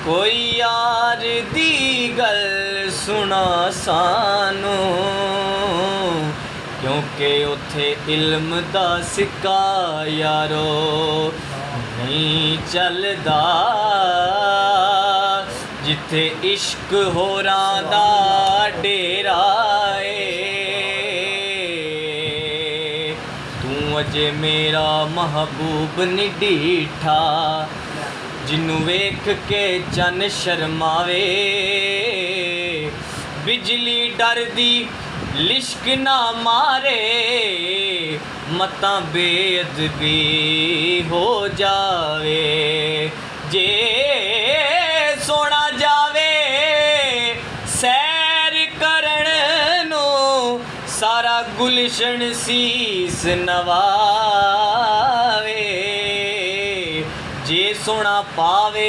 कोई यार दी गल सुना सानू, क्योंकि उथे इल्म दा सिक्का यारो नहीं चलदा, जिथे इश्क होरां दा डेरा ए। तू अजे मेरा महबूब नी डीठा, जिन्नू वेख के चन शर्मावे। बिजली डर दी लिश्क ना मारे, मतां बेअदबी हो जावे। जे सोना जावे सैर करन नू, सारा गुलशन सीस नवावे। जे सोना पावे